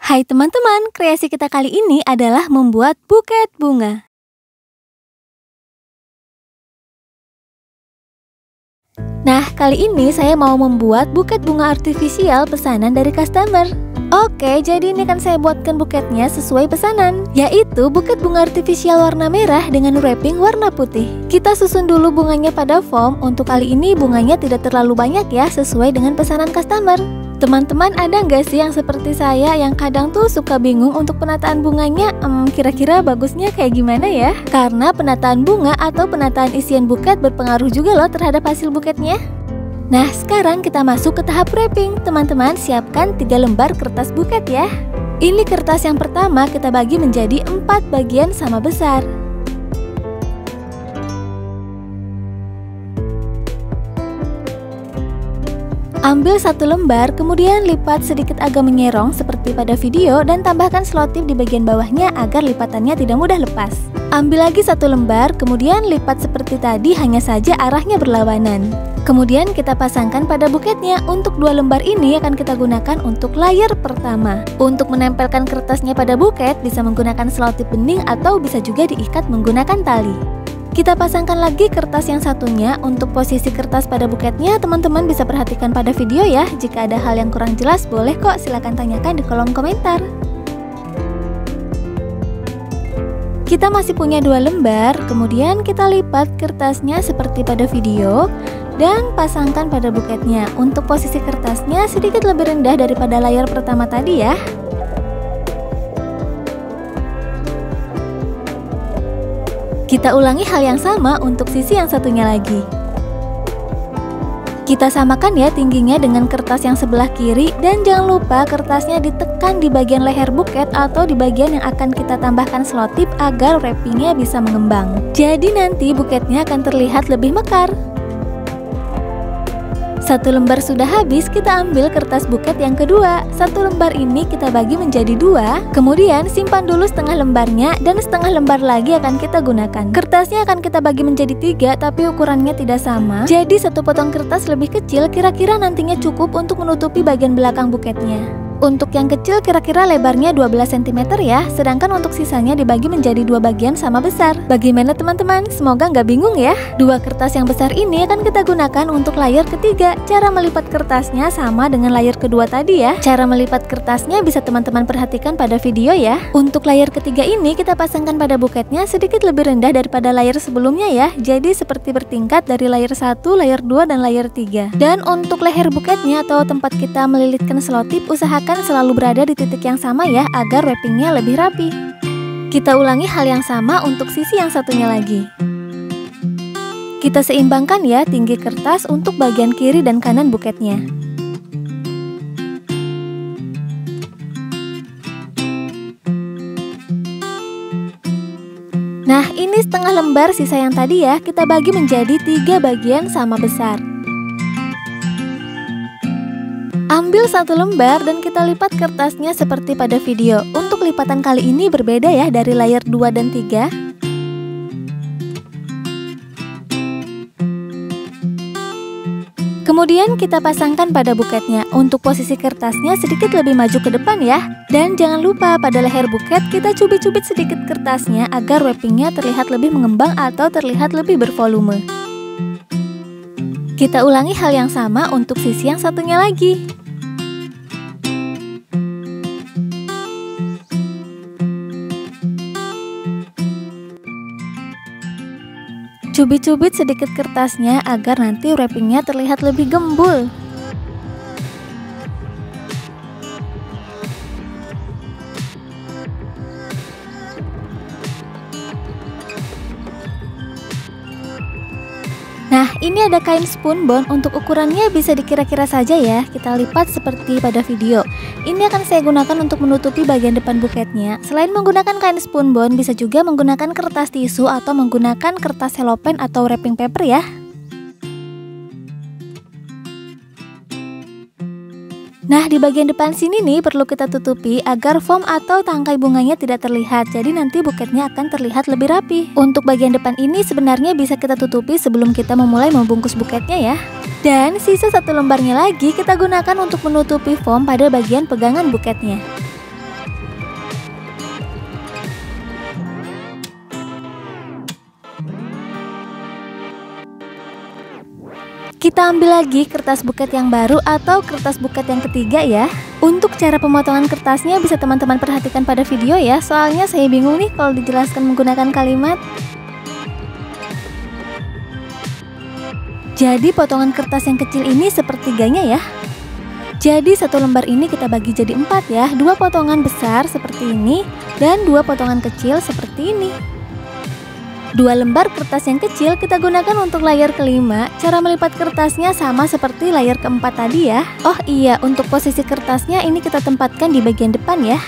Hai teman-teman, kreasi kita kali ini adalah membuat buket bunga. Nah, kali ini saya mau membuat buket bunga artifisial pesanan dari customer. Oke, jadi ini akan saya buatkan buketnya sesuai pesanan, yaitu buket bunga artifisial warna merah dengan wrapping warna putih. Kita susun dulu bunganya pada foam. Untuk kali ini bunganya tidak terlalu banyak ya, sesuai dengan pesanan customer. Teman-teman, ada nggak sih yang seperti saya yang kadang tuh suka bingung untuk penataan bunganya? Kira-kira bagusnya kayak gimana ya? Karena penataan bunga atau penataan isian buket berpengaruh juga loh terhadap hasil buketnya. Nah, sekarang kita masuk ke tahap wrapping. Teman-teman, siapkan 3 lembar kertas buket ya. Ini kertas yang pertama kita bagi menjadi 4 bagian sama besar. Ambil 1 lembar, kemudian lipat sedikit agak menyerong seperti pada video dan tambahkan selotip di bagian bawahnya agar lipatannya tidak mudah lepas. Ambil lagi 1 lembar, kemudian lipat seperti tadi, hanya saja arahnya berlawanan. Kemudian kita pasangkan pada buketnya. Untuk 2 lembar ini akan kita gunakan untuk layer pertama. Untuk menempelkan kertasnya pada buket bisa menggunakan selotip bening atau bisa juga diikat menggunakan tali. Kita pasangkan lagi kertas yang satunya. Untuk posisi kertas pada buketnya teman-teman bisa perhatikan pada video ya. Jika ada hal yang kurang jelas boleh kok silahkan tanyakan di kolom komentar. Kita masih punya 2 lembar, kemudian kita lipat kertasnya seperti pada video dan pasangkan pada buketnya. Untuk posisi kertasnya sedikit lebih rendah daripada layar pertama tadi ya. Kita ulangi hal yang sama untuk sisi yang satunya lagi. Kita samakan ya tingginya dengan kertas yang sebelah kiri dan jangan lupa kertasnya ditekan di bagian leher buket atau di bagian yang akan kita tambahkan selotip agar wrappingnya bisa mengembang. Jadi nanti buketnya akan terlihat lebih mekar. 1 lembar sudah habis, kita ambil kertas buket yang kedua. 1 lembar ini kita bagi menjadi 2, kemudian simpan dulu setengah lembarnya dan setengah lembar lagi akan kita gunakan. Kertasnya akan kita bagi menjadi 3 tapi ukurannya tidak sama. Jadi 1 potong kertas lebih kecil kira-kira nantinya cukup untuk menutupi bagian belakang buketnya. Untuk yang kecil kira-kira lebarnya 12 cm ya, sedangkan untuk sisanya dibagi menjadi 2 bagian sama besar. Bagaimana teman-teman? Semoga nggak bingung ya. 2 kertas yang besar ini akan kita gunakan untuk layer ketiga. Cara melipat kertasnya sama dengan layer kedua tadi ya. Cara melipat kertasnya bisa teman-teman perhatikan pada video ya. Untuk layer ketiga ini kita pasangkan pada buketnya sedikit lebih rendah daripada layer sebelumnya ya. Jadi seperti bertingkat dari layer 1, layer 2, dan layer 3. Dan untuk leher buketnya atau tempat kita melilitkan selotip, usahakan selalu berada di titik yang sama ya agar wrappingnya lebih rapi. Kita ulangi hal yang sama untuk sisi yang satunya lagi. Kita seimbangkan ya tinggi kertas untuk bagian kiri dan kanan buketnya. Nah, ini setengah lembar sisa yang tadi ya, kita bagi menjadi 3 bagian sama besar. Ambil 1 lembar dan kita lipat kertasnya seperti pada video. Untuk lipatan kali ini berbeda ya dari layer 2 dan 3. Kemudian kita pasangkan pada buketnya. Untuk posisi kertasnya sedikit lebih maju ke depan ya. Dan jangan lupa pada leher buket kita cubit-cubit sedikit kertasnya agar wrappingnya terlihat lebih mengembang atau terlihat lebih bervolume. Kita ulangi hal yang sama untuk sisi yang satunya lagi. Cubit-cubit sedikit kertasnya agar nanti wrappingnya terlihat lebih gembul. Nah, ini ada kain spunbond. Untuk ukurannya bisa dikira-kira saja ya. Kita lipat seperti pada video. Ini akan saya gunakan untuk menutupi bagian depan buketnya. Selain menggunakan kain spunbond, bisa juga menggunakan kertas tisu atau menggunakan kertas selopen atau wrapping paper ya. Nah, di bagian depan sini nih perlu kita tutupi agar foam atau tangkai bunganya tidak terlihat. Jadi nanti buketnya akan terlihat lebih rapi. Untuk bagian depan ini sebenarnya bisa kita tutupi sebelum kita memulai membungkus buketnya ya. Dan sisa 1 lembarnya lagi kita gunakan untuk menutupi foam pada bagian pegangan buketnya. Kita ambil lagi kertas buket yang baru atau kertas buket yang ketiga ya. Untuk cara pemotongan kertasnya bisa teman-teman perhatikan pada video ya, soalnya saya bingung nih kalau dijelaskan menggunakan kalimat. Jadi potongan kertas yang kecil ini sepertiganya ya. Jadi satu lembar ini kita bagi jadi 4 ya, 2 potongan besar seperti ini dan 2 potongan kecil seperti ini. 2 lembar kertas yang kecil kita gunakan untuk layar kelima. Cara melipat kertasnya sama seperti layar keempat tadi ya. Oh iya, untuk posisi kertasnya ini kita tempatkan di bagian depan ya.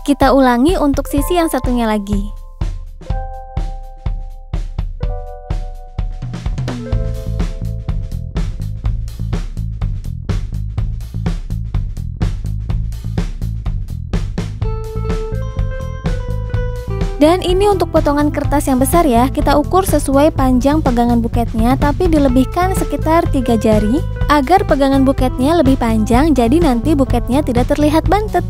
Kita ulangi untuk sisi yang satunya lagi. Dan ini untuk potongan kertas yang besar ya, kita ukur sesuai panjang pegangan buketnya, tapi dilebihkan sekitar 3 jari agar pegangan buketnya lebih panjang, jadi nanti buketnya tidak terlihat bantet.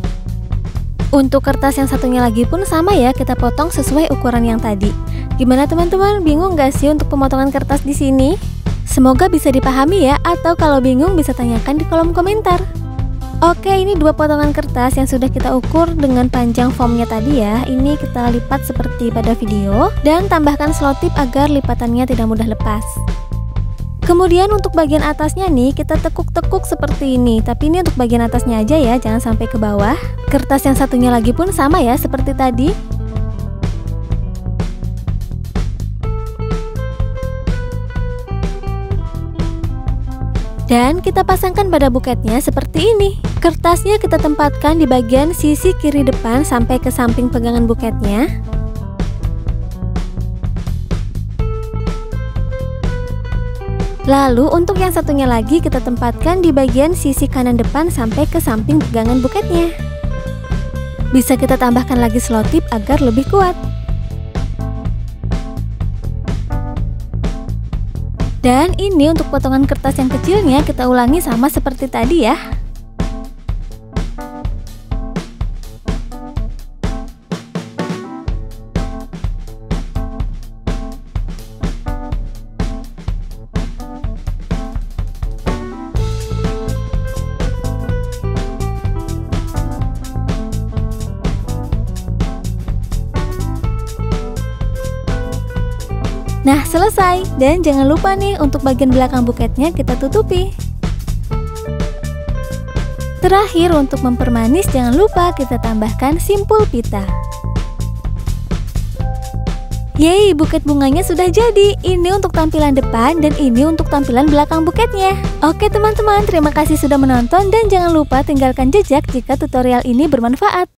Untuk kertas yang satunya lagi pun sama ya, kita potong sesuai ukuran yang tadi. Gimana teman-teman, bingung gak sih untuk pemotongan kertas di sini? Semoga bisa dipahami ya, atau kalau bingung bisa tanyakan di kolom komentar. Oke, ini 2 potongan kertas yang sudah kita ukur dengan panjang foamnya tadi ya. Ini kita lipat seperti pada video dan tambahkan selotip agar lipatannya tidak mudah lepas. Kemudian untuk bagian atasnya nih kita tekuk-tekuk seperti ini. Tapi ini untuk bagian atasnya aja ya, jangan sampai ke bawah. Kertas yang satunya lagi pun sama ya seperti tadi. Dan kita pasangkan pada buketnya seperti ini. Kertasnya kita tempatkan di bagian sisi kiri depan sampai ke samping pegangan buketnya. Lalu untuk yang satunya lagi kita tempatkan di bagian sisi kanan depan sampai ke samping pegangan buketnya. Bisa kita tambahkan lagi selotip agar lebih kuat. Dan ini untuk potongan kertas yang kecilnya kita ulangi sama seperti tadi ya. Nah, selesai. Dan jangan lupa nih untuk bagian belakang buketnya kita tutupi. Terakhir untuk mempermanis jangan lupa kita tambahkan simpul pita. Yeay, buket bunganya sudah jadi. Ini untuk tampilan depan dan ini untuk tampilan belakang buketnya. Oke teman-teman, terima kasih sudah menonton dan jangan lupa tinggalkan jejak jika tutorial ini bermanfaat.